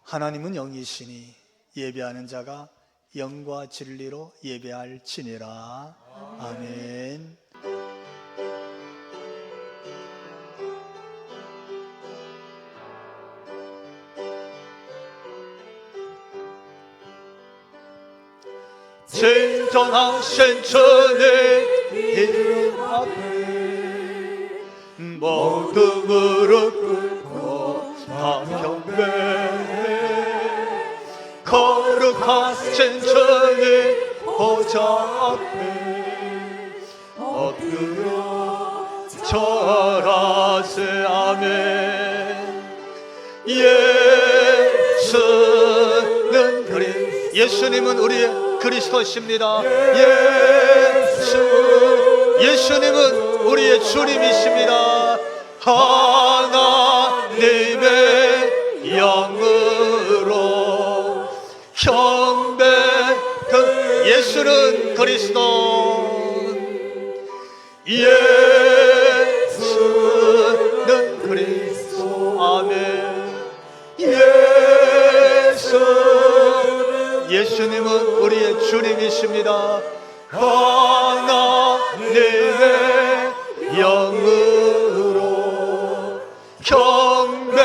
하나님은 영이시니 예배하는 자가 영과 진리로 예배할지니라. 아멘. 진정하신 주님 이름 앞에 모두 무릎 꿇고 다 경배해. 거룩하신 주님 보좌 앞에 엎드려 절하세. 아멘. 예수님은 우리의 그리스도십니다. 예수님은 우리의 주님이십니다. 하나님의 영으로 경배. 예수는 그리스도. 예수는 그리스도. 아멘. 예수님은 우리의 주님이십니다. 하나님의 영으로 경배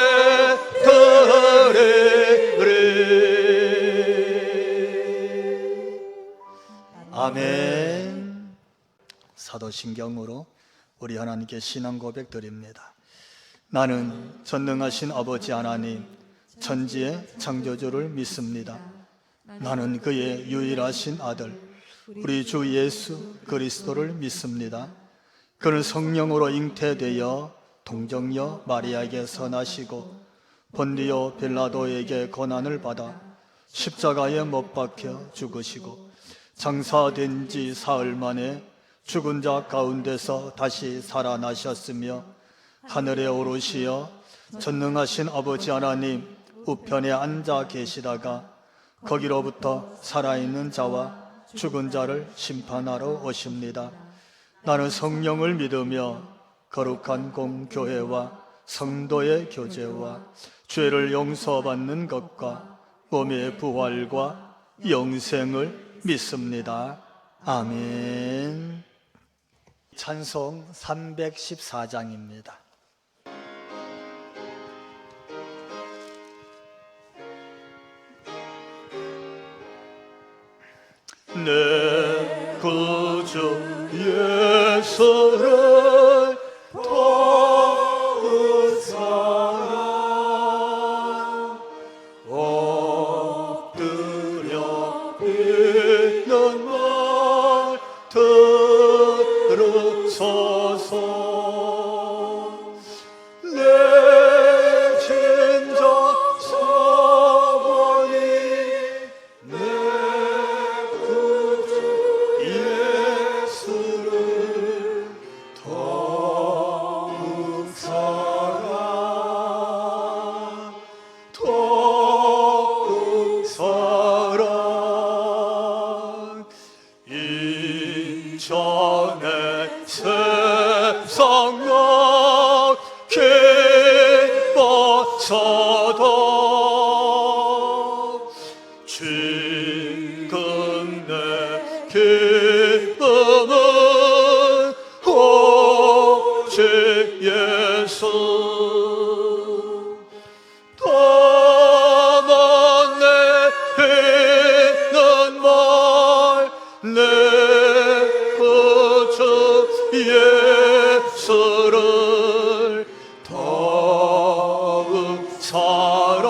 드리리. 아멘. 사도신경으로 우리 하나님께 신앙 고백 드립니다. 나는 전능하신 아버지 하나님 천지의 창조주를 믿습니다. 나는 그의 유일하신 아들 우리 주 예수 그리스도를 믿습니다. 그는 성령으로 잉태되어 동정녀 마리아에게서 나시고 본디오 빌라도에게 고난을 받아 십자가에 못 박혀 죽으시고 장사된 지 사흘 만에 죽은 자 가운데서 다시 살아나셨으며 하늘에 오르시어 전능하신 아버지 하나님 우편에 앉아 계시다가 거기로부터 살아있는 자와 죽은 자를 심판하러 오십니다. 나는 성령을 믿으며 거룩한 공교회와 성도의 교제와 죄를 용서받는 것과 몸의 부활과 영생을 믿습니다. 아멘. 찬송 314장입니다. 내 구주 예수를 더욱 사랑 엎드려 있는 말 들으소서. 내 진정 소원이 내 예수를 더욱 사랑 더욱 사랑. 인천의 세상역 기뻐서도 지금 내 기쁨은 오직 예수. 다만 내히는 말 내 구주 예수를 더욱 사랑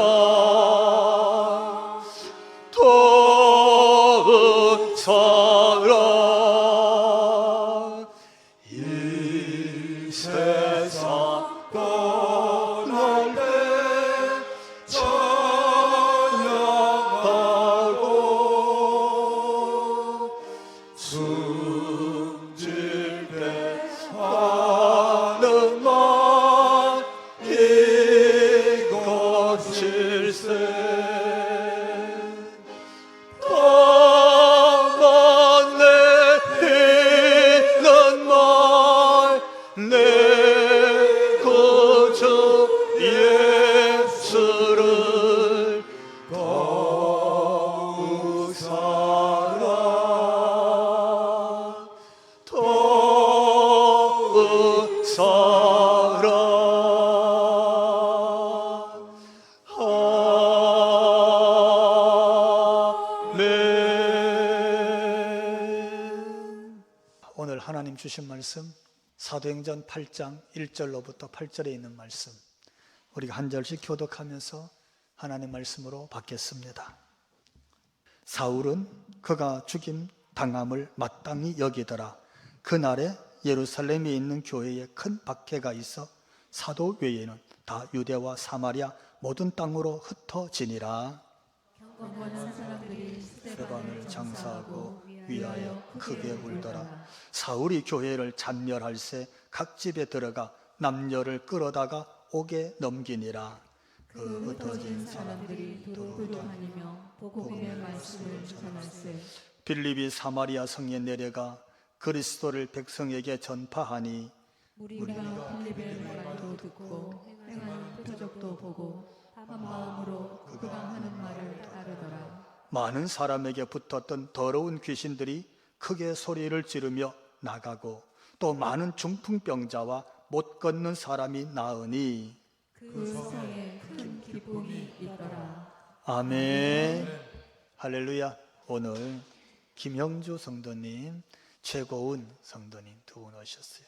더욱 사랑. 이 세상 떠날 때 찬양하고 숨질 때 하는 말 이것일세. 다만 내히는 말 내 구주 예수를 아멘. 오늘 하나님 주신 말씀 사도행전 8장 1절로부터 8절에 있는 말씀, 우리가 한 절씩 교독하면서 하나님 말씀으로 받겠습니다. 사울은 그가 죽임 당함을 마땅히 여기더라. 그날에 예루살렘에 있는 교회에 큰 박해가 있어 사도 외에는 다 유대와 사마리아 모든 땅으로 흩어지니라. 경건한 사람들이 스데반을 장사하고 위하여 크게 울더라. 사울이 교회를 잔멸할새 각 집에 들어가 남녀를 끌어다가 옥에 넘기니라. 그 흩어진 사람들이 두루 다니며 복음의 말씀을 전할세. 빌립이 사마리아 성에 내려가 그리스도를 백성에게 전파하니 우리가 빌립의 말도 듣고 행하는 표적도 보고 한 마음으로 그가 하는 말을 따르더라. 많은 사람에게 붙었던 더러운 귀신들이 크게 소리를 지르며 나가고 또 많은 중풍병자와 못 걷는 사람이 나으니 그 성에 큰 기쁨이 있더라. 아멘. 할렐루야. 오늘 김형주 성도님, 최고운 성도님 두 분 오셨어요.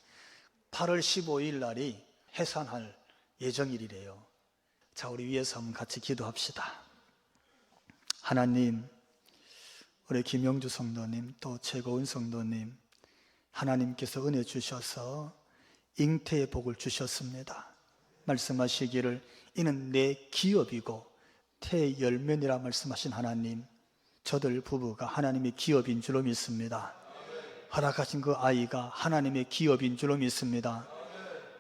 8월 15일 날이 해산할 예정일이래요. 자, 우리 위에서 한번 같이 기도합시다. 하나님, 우리 김영주 성도님 또 최고은 성도님, 하나님께서 은혜 주셔서 잉태의 복을 주셨습니다. 말씀하시기를 이는 내 기업이고 태열면이라 말씀하신 하나님, 저들 부부가 하나님의 기업인 줄로 믿습니다. 허락하신 그 아이가 하나님의 기업인 줄로 믿습니다.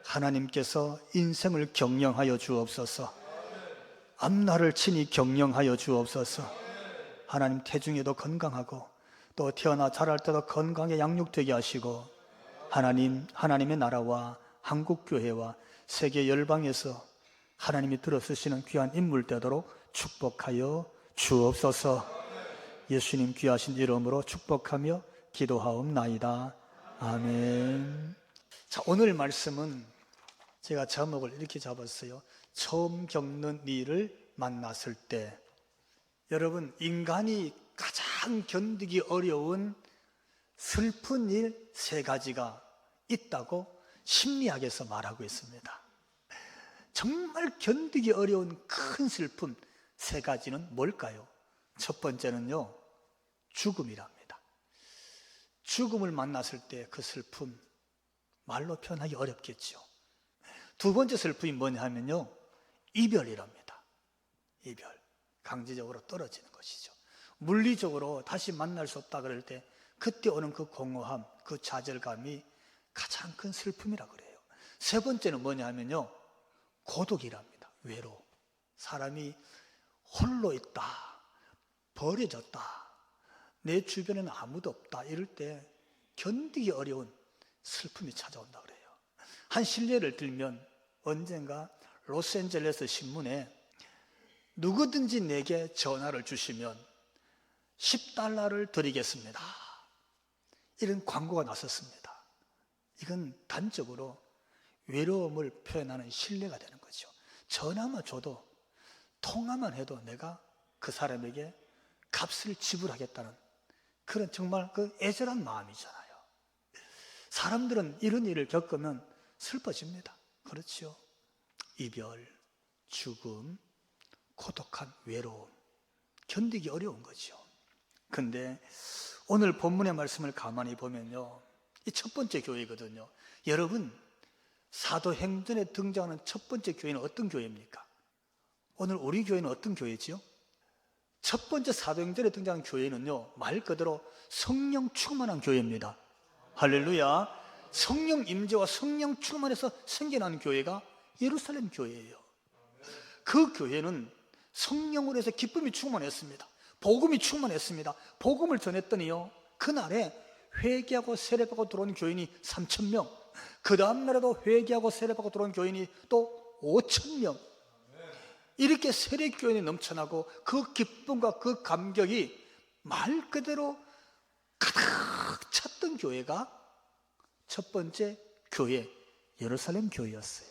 하나님께서 인생을 경영하여 주옵소서. 앞날을 친히 경영하여 주옵소서. 하나님 태중에도 건강하고 또 태어나 자랄 때도 건강에 양육되게 하시고 하나님, 하나님의 나라와 한국교회와 세계 열방에서 하나님이 들어쓰시는 귀한 인물 되도록 축복하여 주옵소서. 예수님 귀하신 이름으로 축복하며 기도하옵나이다. 아멘. 자, 오늘 말씀은 제가 제목을 이렇게 잡았어요. 처음 겪는 일을 만났을 때. 여러분, 인간이 가장 견디기 어려운 슬픈 일 3가지가 있다고 심리학에서 말하고 있습니다. 정말 견디기 어려운 큰 슬픔 3가지는 뭘까요? 첫 번째는요, 죽음이랍니다. 죽음을 만났을 때 그 슬픔 말로 표현하기 어렵겠죠. 두 번째 슬픔이 뭐냐 하면요, 이별이랍니다. 이별, 강제적으로 떨어지는 것이죠. 물리적으로 다시 만날 수 없다 그럴 때 그때 오는 그 공허함, 그 좌절감이 가장 큰 슬픔이라 그래요. 세 번째는 뭐냐 하면요, 고독이랍니다. 외로움. 사람이 홀로 있다, 버려졌다, 내 주변에는 아무도 없다, 이럴 때 견디기 어려운 슬픔이 찾아온다 그래요. 한 실례를 들면 언젠가 로스앤젤레스 신문에 누구든지 내게 전화를 주시면 $10를 드리겠습니다, 이런 광고가 났었습니다. 이건 단적으로 외로움을 표현하는 신뢰가 되는 거죠. 전화만 줘도, 통화만 해도 내가 그 사람에게 값을 지불하겠다는 그런 정말 그 애절한 마음이잖아요. 사람들은 이런 일을 겪으면 슬퍼집니다. 그렇죠? 이별, 죽음, 고독한 외로움, 견디기 어려운 거죠. 근데 오늘 본문의 말씀을 가만히 보면요, 이 첫 번째 교회거든요. 여러분, 사도행전에 등장하는 첫 번째 교회는 어떤 교회입니까? 오늘 우리 교회는 어떤 교회지요? 첫 번째 사도행전에 등장한 교회는요, 말 그대로 성령 충만한 교회입니다. 할렐루야. 성령 임재와 성령 충만해서 생겨난 교회가 예루살렘 교회예요. 그 교회는 성령으로 해서 기쁨이 충만했습니다. 복음이 충만했습니다. 복음을 전했더니요, 그날에 회개하고 세례받고 들어온 교인이 3,000명, 그 다음 날에도 회개하고 세례받고 들어온 교인이 또 5,000명, 이렇게 세례교인이 넘쳐나고 그 기쁨과 그 감격이 말 그대로 가득 찼던 교회가 첫 번째 교회, 예루살렘 교회였어요.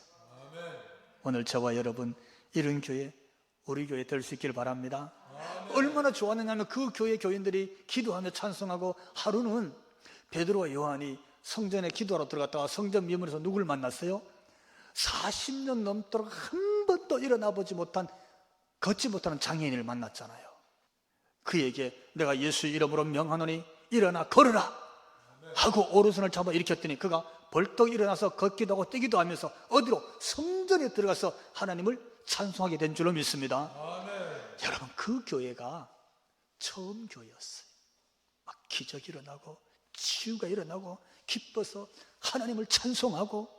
오늘 저와 여러분 이런 교회 우리 교회 될 수 있기를 바랍니다. 얼마나 좋았느냐면 그 교회 교인들이 기도하며 찬송하고, 하루는 베드로와 요한이 성전에 기도하러 들어갔다가 성전 미문에서 누굴 만났어요? 40년 넘도록 한 번도 일어나 보지 못한, 걷지 못하는 장애인을 만났잖아요. 그에게 내가 예수의 이름으로 명하노니 일어나 걸으라 하고 오른손을 잡아 일으켰더니 그가 벌떡 일어나서 걷기도 하고 뛰기도 하면서 어디로? 성전에 들어가서 하나님을 찬송하게 된 줄로 믿습니다. 여러분, 그 교회가 처음 교회였어요. 막 기적이 일어나고 치유가 일어나고 기뻐서 하나님을 찬송하고,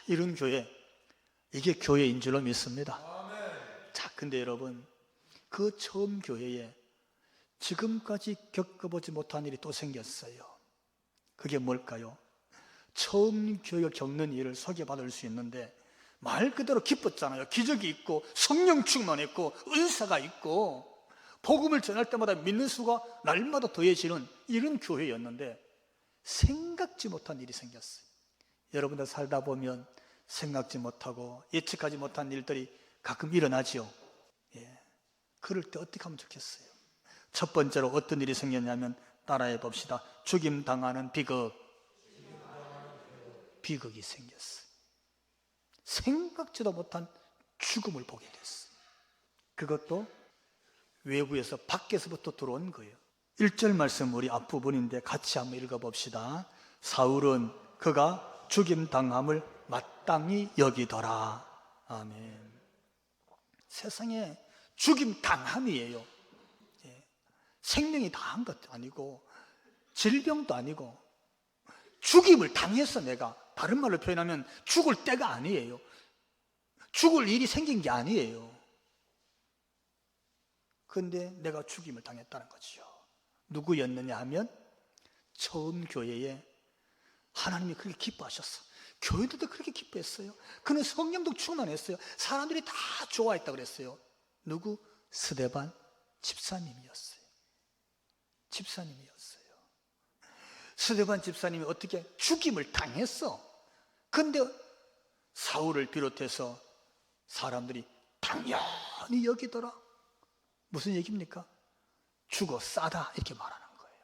이런 교회, 이게 교회인 줄로 믿습니다. 자, 근데 여러분, 그 처음 교회에 지금까지 겪어보지 못한 일이 또 생겼어요. 그게 뭘까요? 처음 교회가 겪는 일을 소개받을 수 있는데 말 그대로 기뻤잖아요. 기적이 있고 성령 충만했고 은사가 있고 복음을 전할 때마다 믿는 수가 날마다 더해지는 이런 교회였는데 생각지 못한 일이 생겼어요. 여러분들 살다 보면 생각지 못하고 예측하지 못한 일들이 가끔 일어나지요. 그럴 때 어떻게 하면 좋겠어요? 첫 번째로 어떤 일이 생겼냐면, 따라해 봅시다. 죽임 당하는 비극. 비극이 생겼어요. 생각지도 못한 죽음을 보게 됐어요. 그것도 외부에서, 밖에서부터 들어온 거예요. 1절 말씀 우리 앞부분인데 같이 한번 읽어봅시다. 사울은 그가 죽임 당함을 마땅히 여기더라. 아멘. 세상에 죽임 당함이에요. 생명이 당한 것도 아니고 질병도 아니고 죽임을 당했어. 내가 다른 말로 표현하면 죽을 때가 아니에요. 죽을 일이 생긴 게 아니에요. 그런데 내가 죽임을 당했다는 거죠. 누구였느냐 하면 처음 교회에 하나님이 그렇게 기뻐하셨어. 교회들도 그렇게 기뻐했어요. 그는 성령도 충만했어요. 사람들이 다 좋아했다 그랬어요. 누구? 스데반 집사님이었어요. 집사님이었어요. 스데반 집사님이 어떻게 죽임을 당했어. 근데 사울을 비롯해서 사람들이 당연히 여기더라. 무슨 얘기입니까? 죽어 싸다 이렇게 말하는 거예요.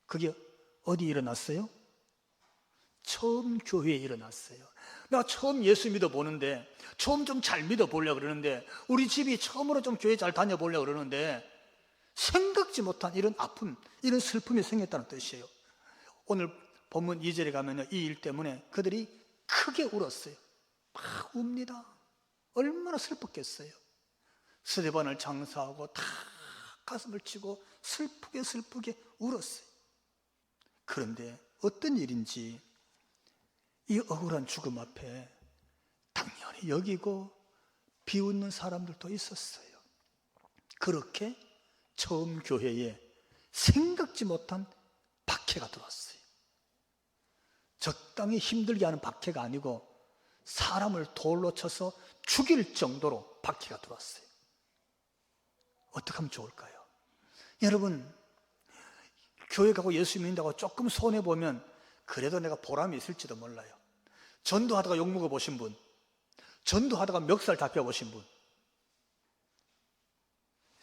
그게 어디 일어났어요? 처음 교회에 일어났어요. 내가 처음 예수 믿어보는데, 처음 좀 잘 믿어보려고 그러는데, 우리 집이 처음으로 좀 교회 잘 다녀보려고 그러는데 생각지 못한 이런 아픔, 이런 슬픔이 생겼다는 뜻이에요. 오늘 본문 2절에 가면요, 이 일 때문에 그들이 크게 울었어요. 막 웁니다. 얼마나 슬펐겠어요. 스데반을 장사하고 다 가슴을 치고 슬프게 울었어요. 그런데 어떤 일인지 이 억울한 죽음 앞에 당연히 여기고 비웃는 사람들도 있었어요. 그렇게 처음 교회에 생각지 못한 박해가 들어왔어요. 적당히 힘들게 하는 박해가 아니고 사람을 돌로 쳐서 죽일 정도로 박해가 들어왔어요. 어떻게 하면 좋을까요? 여러분, 교회 가고 예수 믿는다고 조금 손해보면 그래도 내가 보람이 있을지도 몰라요. 전도하다가 욕먹어 보신 분, 전도하다가 멱살 잡혀보신 분,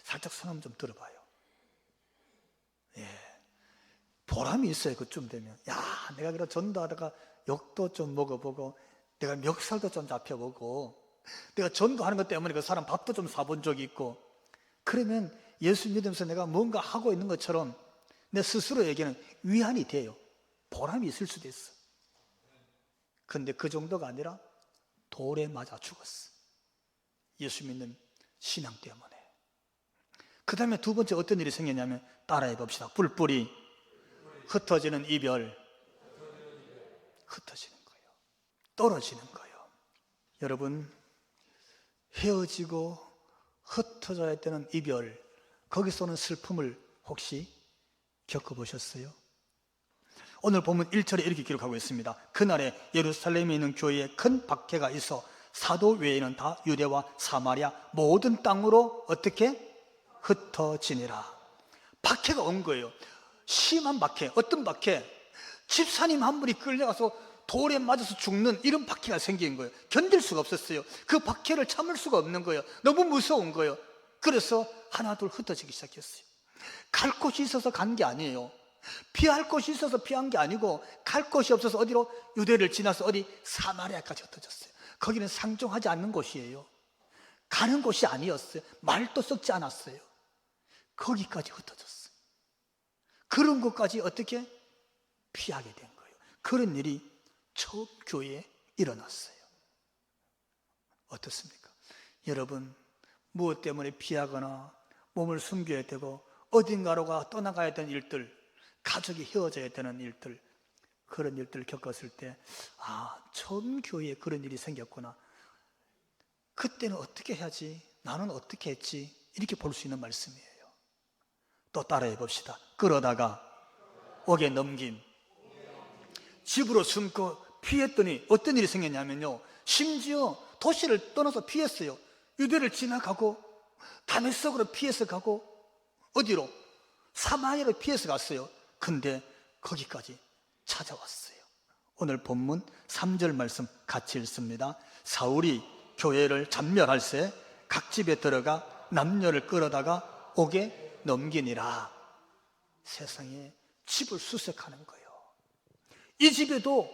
살짝 손 한번 좀 들어봐요. 보람이 있어요. 그쯤 되면. 야, 내가 그래 전도하다가 욕도 좀 먹어보고 내가 멱살도 좀 잡혀보고 내가 전도하는 것 때문에 그 사람 밥도 좀 사본 적이 있고, 그러면 예수 믿으면서 내가 뭔가 하고 있는 것처럼 내 스스로에게는 위안이 돼요. 보람이 있을 수도 있어. 근데 그 정도가 아니라 돌에 맞아 죽었어. 예수 믿는 신앙 때문에. 그 다음에 두 번째 어떤 일이 생겼냐면, 따라해 봅시다. 뿔뿔이 흩어지는 이별. 흩어지는 거예요. 떨어지는 거예요. 여러분, 헤어지고 흩어져야 되는 이별, 거기서 오는 슬픔을 혹시 겪어보셨어요? 오늘 보면 1절에 이렇게 기록하고 있습니다. 그날에 예루살렘에 있는 교회에 큰 박해가 있어 사도 외에는 다 유대와 사마리아 모든 땅으로 어떻게? 흩어지니라. 박해가 온 거예요. 심한 박해. 어떤 박해? 집사님 한 분이 끌려가서 돌에 맞아서 죽는 이런 박해가 생긴 거예요. 견딜 수가 없었어요. 그 박해를 참을 수가 없는 거예요. 너무 무서운 거예요. 그래서 하나둘 흩어지기 시작했어요. 갈 곳이 있어서 간 게 아니에요. 피할 곳이 있어서 피한 게 아니고 갈 곳이 없어서 어디로? 유대를 지나서 어디? 사마리아까지 흩어졌어요. 거기는 상종하지 않는 곳이에요. 가는 곳이 아니었어요. 말도 썩지 않았어요. 거기까지 흩어졌어요. 그런 것까지 어떻게? 피하게 된 거예요. 그런 일이 처음 교회에 일어났어요. 어떻습니까? 여러분, 무엇 때문에 피하거나 몸을 숨겨야 되고 어딘가로 떠나가야 되는 일들, 가족이 헤어져야 되는 일들, 그런 일들을 겪었을 때 처음 교회에 그런 일이 생겼구나. 그때는 어떻게 해야지? 나는 어떻게 했지? 이렇게 볼 수 있는 말씀이에요. 또 따라해 봅시다. 끌어다가 옥에 넘김. 집으로 숨고 피했더니 어떤 일이 생겼냐면요, 심지어 도시를 떠나서 피했어요. 유대를 지나가고 다메섹으로 피해서 가고 어디로? 사마리아로 피해서 갔어요. 근데 거기까지 찾아왔어요. 오늘 본문 3절 말씀 같이 읽습니다. 사울이 교회를 잠멸할새 각 집에 들어가 남녀를 끌어다가 옥에 넘기니라. 세상에 집을 수색하는 거예요. 이 집에도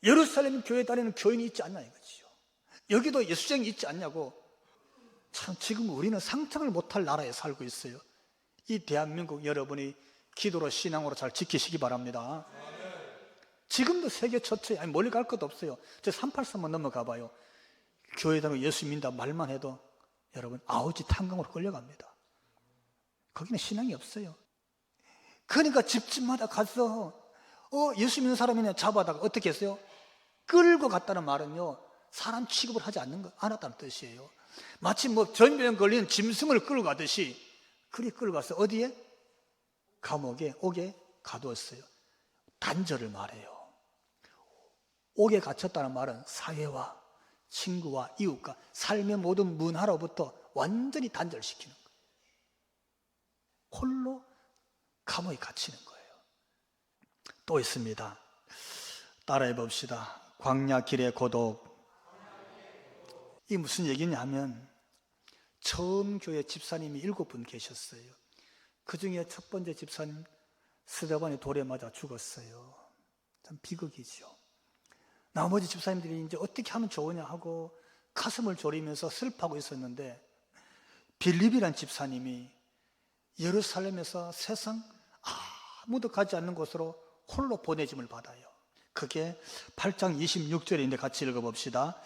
예루살렘 교회에 다니는 교인이 있지 않냐 이거지요. 여기도 예수쟁이 있지 않냐고. 참 지금 우리는 상상을 못할 나라에 살고 있어요. 이 대한민국 여러분이 기도로 신앙으로 잘 지키시기 바랍니다. 지금도 세계 최초에 멀리 갈 것도 없어요. 저 383만 넘어가 봐요. 교회 다니고 예수 믿는다 말만 해도 여러분 아우지 탄광으로 끌려갑니다. 거기는 신앙이 없어요. 그러니까 집집마다 가서 예수 믿는 사람이냐 잡아다가 어떻게 했어요? 끌고 갔다는 말은요, 사람 취급을 하지 않았다는 뜻이에요. 마치 전병 걸린 짐승을 끌고 가듯이 그리 끌고 가서 어디에? 감옥에, 옥에 가두었어요. 단절을 말해요. 옥에 갇혔다는 말은 사회와 친구와 이웃과 삶의 모든 문화로부터 완전히 단절시키는 거예요. 홀로 감옥에 갇히는 거예요. 또 있습니다. 따라해 봅시다. 광야 길의 고독. 이 무슨 얘기냐 하면 처음 교회 집사님이 7분 계셨어요. 그 중에 첫 번째 집사님 스데반이 돌에 맞아 죽었어요. 참 비극이죠. 나머지 집사님들이 이제 어떻게 하면 좋으냐 하고 가슴을 졸이면서 슬퍼하고 있었는데 빌립이란 집사님이 예루살렘에서 세상 아무도 가지 않는 곳으로 홀로 보내짐을 받아요. 그게 8장 26절인데 같이 읽어봅시다.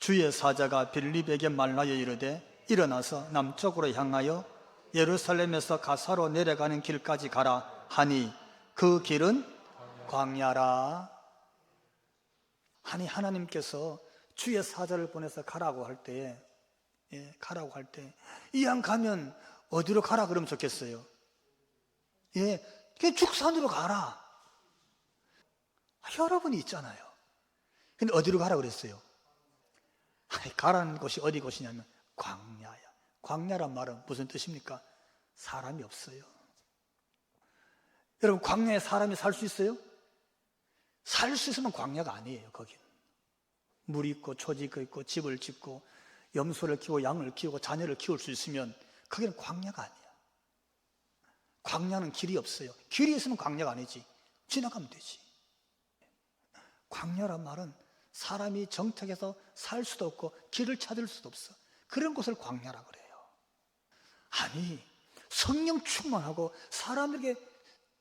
주의 사자가 빌립에게 말하여 이르되 일어나서 남쪽으로 향하여 예루살렘에서 가사로 내려가는 길까지 가라 하니 그 길은 광야라. 아니 하나님께서 주의 사자를 보내서 가라고 할 때, 가라고 할 때 이왕 가면 어디로 가라 그러면 좋겠어요? 그냥 죽산으로 가라. 여러분이 있잖아요. 근데 어디로 가라 그랬어요? 가라는 곳이 어디 곳이냐면 광야야. 광야란 말은 무슨 뜻입니까? 사람이 없어요. 여러분 광야에 사람이 살 수 있어요? 살 수 있으면 광야가 아니에요. 거긴 물이 있고 초지가 있고 집을 짓고 염소를 키우고 양을 키우고 자녀를 키울 수 있으면 그게는 광야가 아니야. 광야는 길이 없어요. 길이 있으면 광야가 아니지. 지나가면 되지. 광야란 말은 사람이 정착해서 살 수도 없고 길을 찾을 수도 없어. 그런 곳을 광야라 그래요. 아니 성령 충만하고 사람에게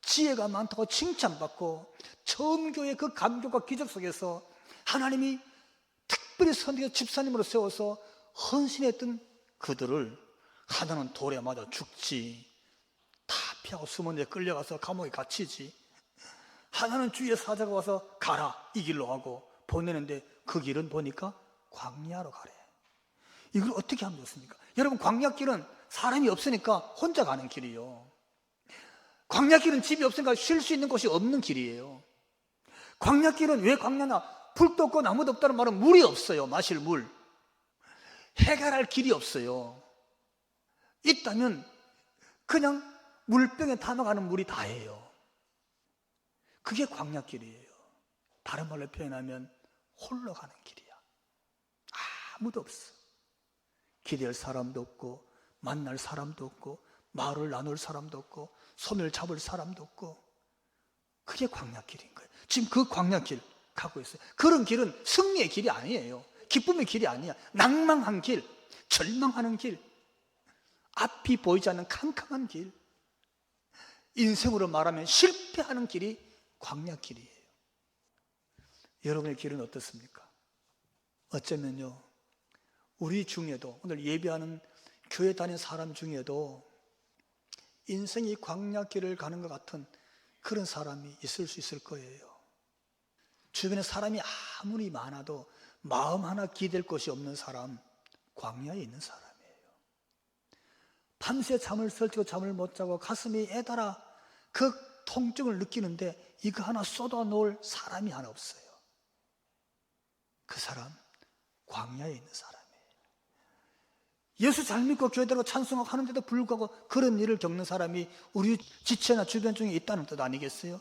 지혜가 많다고 칭찬받고 처음 교회 그 감격과 기적 속에서 하나님이 특별히 선택해서 집사님으로 세워서 헌신했던 그들을 하나는 돌에 맞아 죽지, 다 피하고 숨은 데 끌려가서 감옥에 갇히지, 하나는 주의 사자가 와서 가라 이 길로 하고 보내는데 그 길은 보니까 광야로 가래. 이걸 어떻게 하면 좋습니까? 여러분 광야길은 사람이 없으니까 혼자 가는 길이요. 광야길은 집이 없으니까 쉴 수 있는 곳이 없는 길이에요. 광야길은 왜 광야냐? 불도 없고 나무도 없다는 말은 물이 없어요. 마실 물. 해결할 길이 없어요. 있다면 그냥 물병에 담아가는 물이 다예요. 그게 광야길이에요. 다른 말로 표현하면 홀로 가는 길이야. 아무도 없어. 기댈 사람도 없고 만날 사람도 없고 말을 나눌 사람도 없고 손을 잡을 사람도 없고, 그게 광야길인 거예요. 지금 그 광야길 가고 있어요. 그런 길은 승리의 길이 아니에요. 기쁨의 길이 아니야. 낭망한 길, 절망하는 길, 앞이 보이지 않는 캄캄한 길, 인생으로 말하면 실패하는 길이 광야길이에요. 여러분의 길은 어떻습니까? 어쩌면요, 우리 중에도, 오늘 예배하는 교회 다니는 사람 중에도 인생이 광야길을 가는 것 같은 그런 사람이 있을 수 있을 거예요. 주변에 사람이 아무리 많아도 마음 하나 기댈 곳이 없는 사람, 광야에 있는 사람이에요. 밤새 잠을 설치고 잠을 못 자고 가슴이 애달아 그 통증을 느끼는데 이거 하나 쏟아놓을 사람이 하나 없어요. 그 사람, 광야에 있는 사람이에요. 예수 잘 믿고 교회대로 찬송하고 하는데도 불구하고 그런 일을 겪는 사람이 우리 지체나 주변 중에 있다는 뜻 아니겠어요?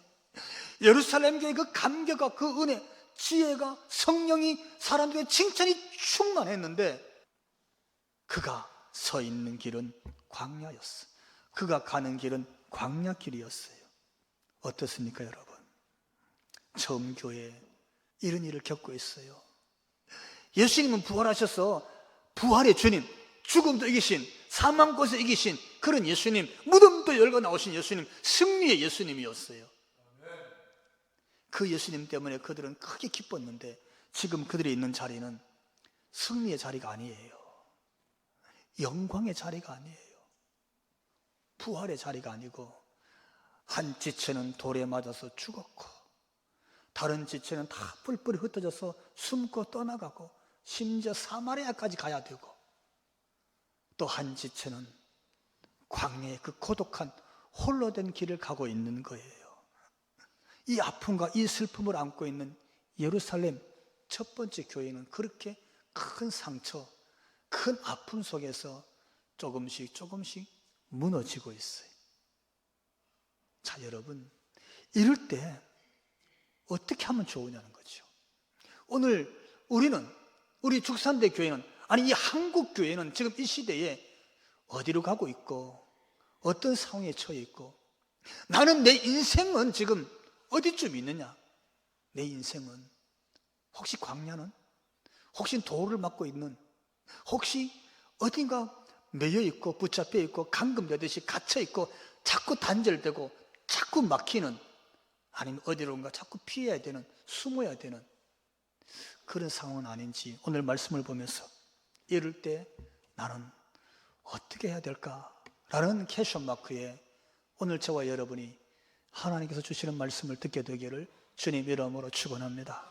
예루살렘 교회 그 감격과 그 은혜, 지혜가, 성령이, 사람들의 칭찬이 충만했는데 그가 서 있는 길은 광야였어. 그가 가는 길은 광야길이었어요. 어떻습니까, 여러분? 처음 교회에 이런 일을 겪고 있어요. 예수님은 부활하셔서 부활의 주님, 죽음도 이기신, 사망권세 이기신 그런 예수님, 무덤도 열고 나오신 예수님, 승리의 예수님이었어요. 그 예수님 때문에 그들은 크게 기뻤는데 지금 그들이 있는 자리는 승리의 자리가 아니에요. 영광의 자리가 아니에요. 부활의 자리가 아니고, 한 지체는 돌에 맞아서 죽었고 다른 지체는 다 뿔뿔이 흩어져서 숨고 떠나가고 심지어 사마리아까지 가야 되고, 또 한 지체는 광야의 그 고독한 홀로 된 길을 가고 있는 거예요. 이 아픔과 이 슬픔을 안고 있는 예루살렘 첫 번째 교회는 그렇게 큰 상처, 큰 아픔 속에서 조금씩 무너지고 있어요. 자, 여러분, 이럴 때 어떻게 하면 좋으냐는 거죠. 오늘 우리 죽산대 교회는, 아니 이 한국 교회는 지금 이 시대에 어디로 가고 있고 어떤 상황에 처해 있고, 나는 내 인생은 지금 어디쯤 있느냐? 내 인생은 혹시 광야는? 혹시 돌을 맞고 있는, 혹시 어딘가 매여 있고 붙잡혀 있고 감금되듯이 갇혀 있고 자꾸 단절되고 자꾸 막히는, 아니면 어디론가 자꾸 피해야 되는, 숨어야 되는 그런 상황은 아닌지 오늘 말씀을 보면서 이럴 때 나는 어떻게 해야 될까라는 퀘스천 마크에 오늘 저와 여러분이 하나님께서 주시는 말씀을 듣게 되기를 주님 이름으로 축원합니다.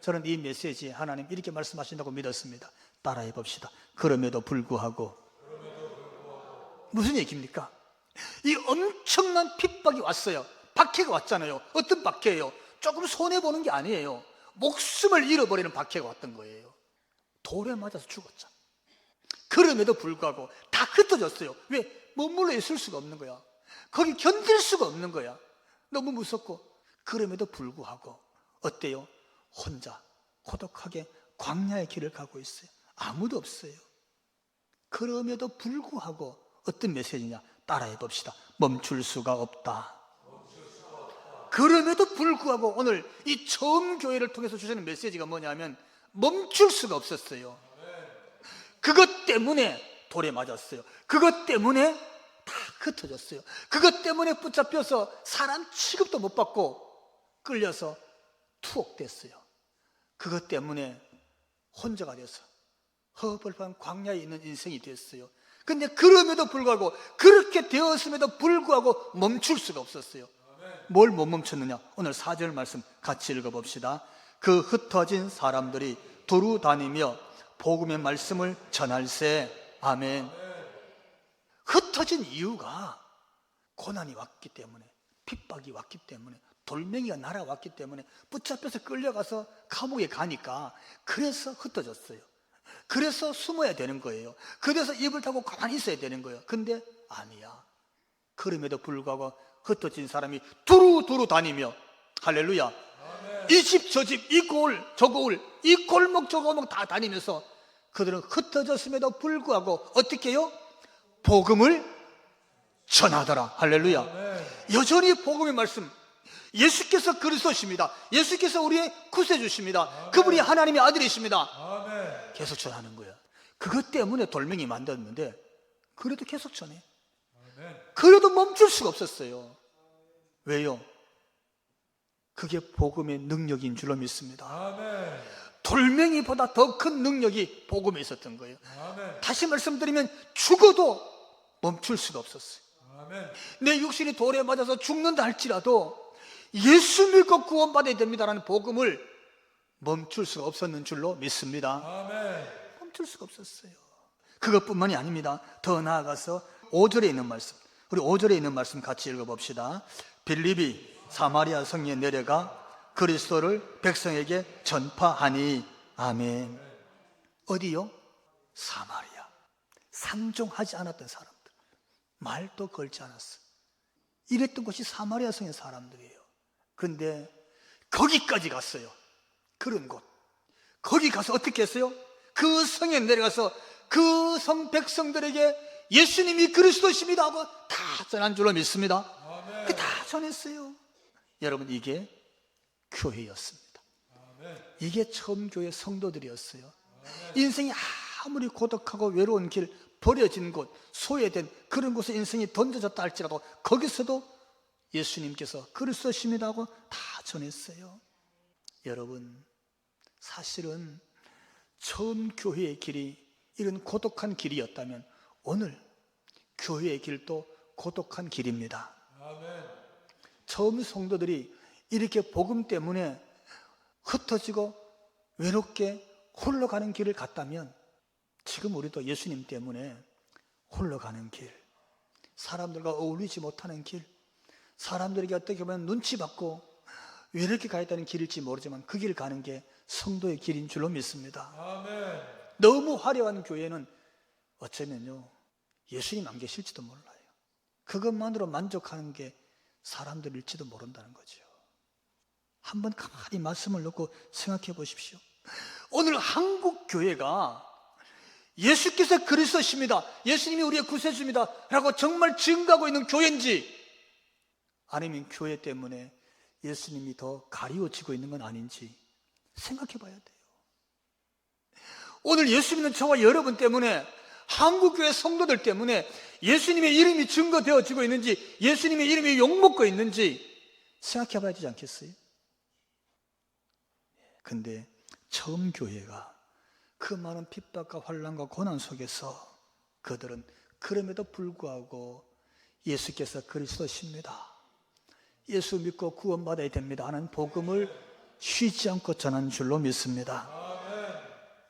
저는 이 메시지에 하나님 이렇게 말씀하신다고 믿었습니다. 따라해 봅시다. 그럼에도 불구하고. 무슨 얘기입니까? 이 엄청난 핍박이 왔어요. 박해가 왔잖아요. 어떤 박해예요? 조금 손해보는 게 아니에요. 목숨을 잃어버리는 박해가 왔던 거예요. 돌에 맞아서 죽었잖아. 그럼에도 불구하고 다 흩어졌어요. 왜? 머물러 있을 수가 없는 거야. 거기 견딜 수가 없는 거야. 너무 무섭고. 그럼에도 불구하고 어때요? 혼자 고독하게 광야의 길을 가고 있어요. 아무도 없어요. 그럼에도 불구하고 어떤 메시지냐? 따라해 봅시다. 멈출 수가 없다. 그럼에도 불구하고 오늘 이 처음 교회를 통해서 주시는 메시지가 뭐냐면 멈출 수가 없었어요. 그것 때문에 돌에 맞았어요. 그것 때문에 다 흩어졌어요. 그것 때문에 붙잡혀서 사람 취급도 못 받고 끌려서 투옥됐어요. 그것 때문에 혼자가 돼서 허벌판 광야에 있는 인생이 됐어요. 근데 그럼에도 불구하고, 그렇게 되었음에도 불구하고 멈출 수가 없었어요. 뭘 못 멈췄느냐? 오늘 4절 말씀 같이 읽어봅시다. 그 흩어진 사람들이 두루 다니며 복음의 말씀을 전할세. 아멘. 흩어진 이유가 고난이 왔기 때문에, 핍박이 왔기 때문에, 돌멩이가 날아왔기 때문에 붙잡혀서 끌려가서 감옥에 가니까 그래서 흩어졌어요. 그래서 숨어야 되는 거예요. 그래서 입을 닫고 가만히 있어야 되는 거예요. 근데 아니야. 그럼에도 불구하고 흩어진 사람이 두루두루 다니며, 할렐루야, 이 집 저 집 이 고을 저 고을 이 골목 저 골목 다 다니면서 그들은 흩어졌음에도 불구하고 어떻게 해요? 복음을 전하더라. 할렐루야. 여전히 복음의 말씀, 예수께서 그리스도십니다. 예수께서 우리의 구세주십니다. 그분이 하나님의 아들이십니다. 계속 전하는 거야. 그것 때문에 돌멩이 만들었는데 그래도 계속 전해. 그래도 멈출 수가 없었어요. 왜요? 그게 복음의 능력인 줄로 믿습니다. 돌멩이보다 더 큰 능력이 복음에 있었던 거예요. 다시 말씀드리면 죽어도 멈출 수가 없었어요. 내 육신이 돌에 맞아서 죽는다 할지라도 예수 믿고 구원받아야 됩니다라는 복음을 멈출 수가 없었는 줄로 믿습니다. 멈출 수가 없었어요. 그것뿐만이 아닙니다. 더 나아가서 5절에 있는 말씀, 우리 5절에 있는 말씀 같이 읽어봅시다. 빌립이 사마리아 성에 내려가 그리스도를 백성에게 전파하니. 아멘. 어디요? 사마리아. 상종하지 않았던 사람들, 말도 걸지 않았어. 이랬던 곳이 사마리아 성의 사람들이에요. 근데 거기까지 갔어요. 그런 곳, 거기 가서 어떻게 했어요? 그 성에 내려가서 그 성 백성들에게 예수님이 그리스도십니다 하고 다 전한 줄로 믿습니다. 그 다 전했어요. 여러분, 이게 교회였습니다. 이게 처음 교회 성도들이었어요. 인생이 아무리 고독하고 외로운 길, 버려진 곳, 소외된 그런 곳에 인생이 던져졌다 할지라도 거기서도 예수님께서 그리스도십니다 하고 다 전했어요. 여러분, 사실은 처음 교회의 길이 이런 고독한 길이었다면 오늘 교회의 길도 고독한 길입니다. 처음 성도들이 이렇게 복음 때문에 흩어지고 외롭게 홀로 가는 길을 갔다면 지금 우리도 예수님 때문에 홀로 가는 길, 사람들과 어울리지 못하는 길, 사람들에게 어떻게 보면 눈치 받고 왜 이렇게 가야 되는 길일지 모르지만 그 길 가는 게 성도의 길인 줄로 믿습니다. 너무 화려한 교회는 어쩌면요, 예수님 안 계실지도 몰라요. 그것만으로 만족하는 게 사람들일지도 모른다는 거죠. 한번 가만히 말씀을 놓고 생각해 보십시오. 오늘 한국 교회가 예수께서 그리스도십니다, 예수님이 우리의 구세주입니다 라고 정말 증거하고 있는 교회인지, 아니면 교회 때문에 예수님이 더 가리워지고 있는 건 아닌지 생각해 봐야 돼요. 오늘 예수 믿는 저와 여러분 때문에, 한국교회 성도들 때문에 예수님의 이름이 증거되어지고 있는지, 예수님의 이름이 욕먹고 있는지 생각해 봐야 되지 않겠어요? 근데 처음 교회가 그 많은 핍박과 환난과 고난 속에서 그들은 그럼에도 불구하고 예수께서 그리스도십니다, 예수 믿고 구원받아야 됩니다 하는 복음을 쉬지 않고 전한 줄로 믿습니다.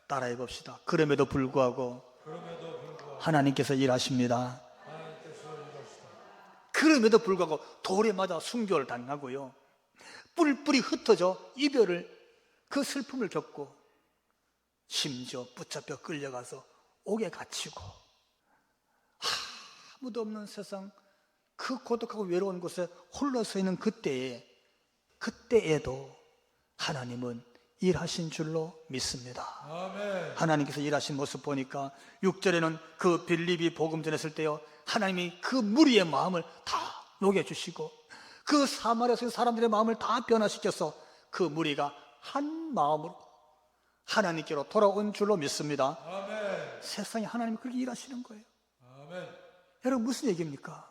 따라해 봅시다. 그럼에도 불구하고 하나님께서 일하십니다. 그럼에도 불구하고 돌에 맞아 순교를 당하고요, 뿔뿔이 흩어져 이별을, 그 슬픔을 겪고 심지어 붙잡혀 끌려가서 옥에 갇히고 아무도 없는 세상, 그 고독하고 외로운 곳에 홀로 서 있는 그때에도 하나님은 일하신 줄로 믿습니다. 하나님께서 일하신 모습 보니까 6절에는 그 빌립이 복음 전했을 때요, 하나님이 그 무리의 마음을 다 녹여주시고 그 사마리아의 사람들의 마음을 다 변화시켜서 그 무리가 한 마음으로 하나님께로 돌아온 줄로 믿습니다. 세상에 하나님이 그렇게 일하시는 거예요. 여러분, 무슨 얘기입니까?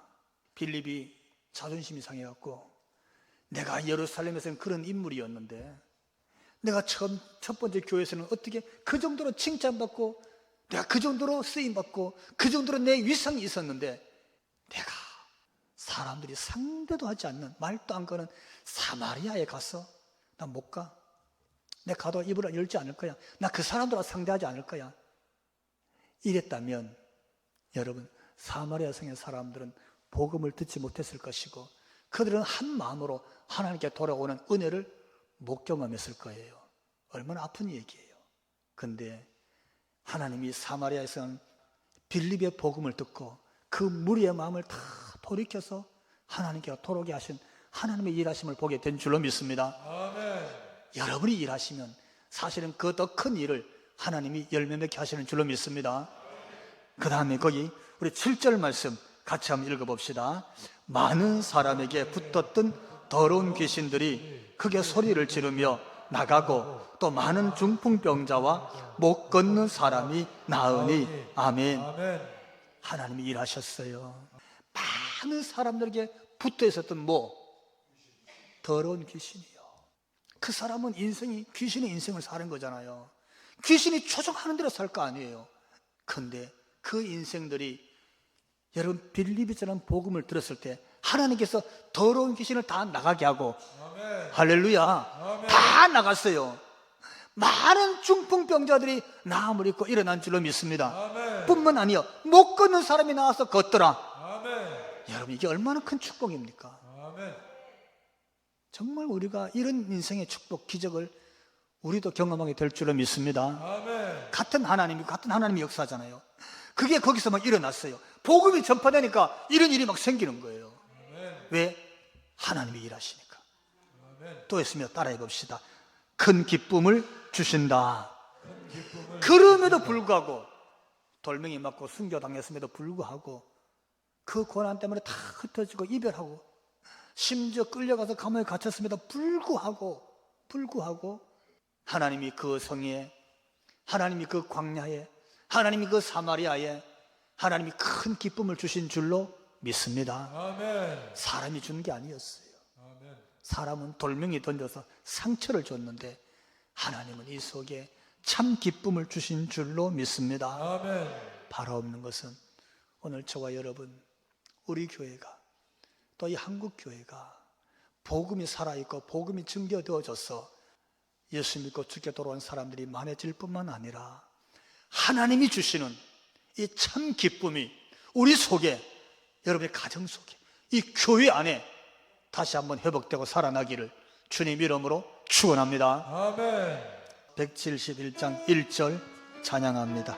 빌립이 자존심이 상해갖고, 내가 예루살렘에서는 그런 인물이었는데, 내가 첫 번째 교회에서는 어떻게 그 정도로 칭찬받고, 내가 그 정도로 쓰임받고, 그 정도로 내 위상이 있었는데, 내가 사람들이 상대도 하지 않는, 말도 안 거는 사마리아에 가서 나 못 가, 내가 가도 입을 열지 않을 거야, 나 그 사람들과 상대하지 않을 거야, 이랬다면 여러분, 사마리아 성의 사람들은 복음을 듣지 못했을 것이고 그들은 한 마음으로 하나님께 돌아오는 은혜를 못 경험했을 거예요. 얼마나 아픈 얘기예요. 근데 하나님이 사마리아에서는 빌립의 복음을 듣고 그 무리의 마음을 다 돌이켜서 하나님께 돌아오게 하신 하나님의 일하심을 보게 된 줄로 믿습니다. 여러분이 일하시면 사실은 그 더 큰 일을 하나님이 열매 맺게 하시는 줄로 믿습니다. 그 다음에 거기 우리 7절 말씀 같이 한번 읽어봅시다. 많은 사람에게 붙었던 더러운 귀신들이 크게 소리를 지르며 나가고 또 많은 중풍병자와 못 걷는 사람이 나으니 아멘. 하나님이 일하셨어요. 많은 사람들에게 붙어 있었던 더러운 귀신이요. 그 사람은 귀신의 인생을 사는 거잖아요. 귀신이 조종하는 대로 살 거 아니에요. 그런데 그 인생들이 여러분 빌립이라는 복음을 들었을 때 하나님께서 더러운 귀신을 다 나가게 하고 할렐루야 다 나갔어요. 많은 중풍병자들이 나음을 입고 일어난 줄로 믿습니다. 뿐만 아니요 못 걷는 사람이 나와서 걷더라. 여러분 이게 얼마나 큰 축복입니까? 정말 우리가 이런 인생의 축복 기적을 우리도 경험하게 될 줄로 믿습니다. 같은 하나님이 역사하잖아요. 그게 거기서 막 일어났어요. 복음이 전파되니까 이런 일이 막 생기는 거예요. 왜? 하나님이 일하시니까. 또 있습니다. 따라해 봅시다. 큰 기쁨을 주신다. 그럼에도 불구하고 돌멩이 맞고 순교당했음에도 불구하고 그 고난 때문에 다 흩어지고 이별하고 심지어 끌려가서 감옥에 갇혔음에도 불구하고 하나님이 그 성에, 하나님이 그 광야에, 하나님이 그 사마리아에 하나님이 큰 기쁨을 주신 줄로 믿습니다. 사람이 준 게 아니었어요. 사람은 돌멩이 던져서 상처를 줬는데 하나님은 이 속에 참 기쁨을 주신 줄로 믿습니다. 바라 없는 것은 오늘 저와 여러분, 우리 교회가 또 이 한국 교회가 복음이 살아있고 복음이 증거되어져서 예수 믿고 죽게 돌아온 사람들이 많아질 뿐만 아니라 하나님이 주시는 이 참 기쁨이 우리 속에, 여러분의 가정 속에, 이 교회 안에 다시 한번 회복되고 살아나기를 주님 이름으로 축원합니다. 171장 1절 찬양합니다.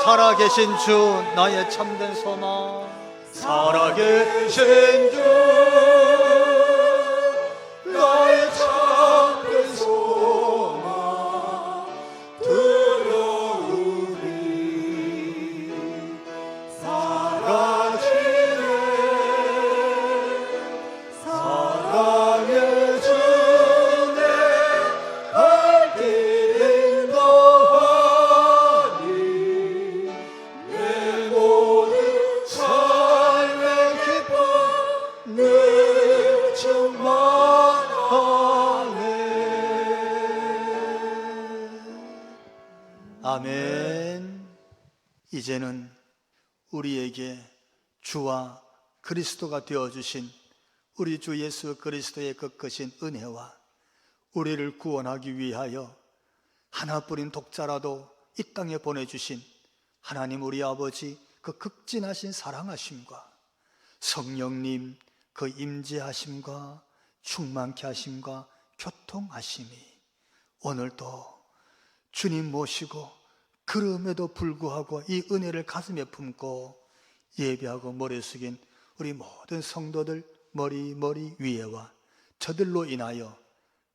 살아계신 주 나의 참된 소망, 살아계신 주 나의 참된 소망 두려움이 사라지네. 사랑의 주내 갈 길을 너하니 내 모든 삶의 기쁨 늘 충만하네. 아멘. 이제는 우리에게 주와 그리스도가 되어주신 우리 주 예수 그리스도의 그 크신 은혜와 우리를 구원하기 위하여 하나뿐인 독자라도 이 땅에 보내주신 하나님 우리 아버지 그 극진하신 사랑하심과 성령님 그 임재하심과 충만케 하심과 교통하심이 오늘도 주님 모시고 그럼에도 불구하고 이 은혜를 가슴에 품고 예배하고 머리 숙인 우리 모든 성도들 머리 위에와 저들로 인하여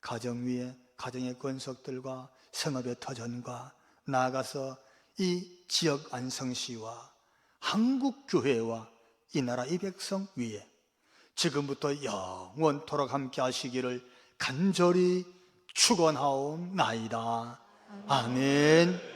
가정 위에 가정의 권속들과 성업의 터전과 나아가서 이 지역 안성시와 한국 교회와 이 나라 이 백성 위에 지금부터 영원토록 함께 하시기를 간절히 축원하옵나이다. 아멘.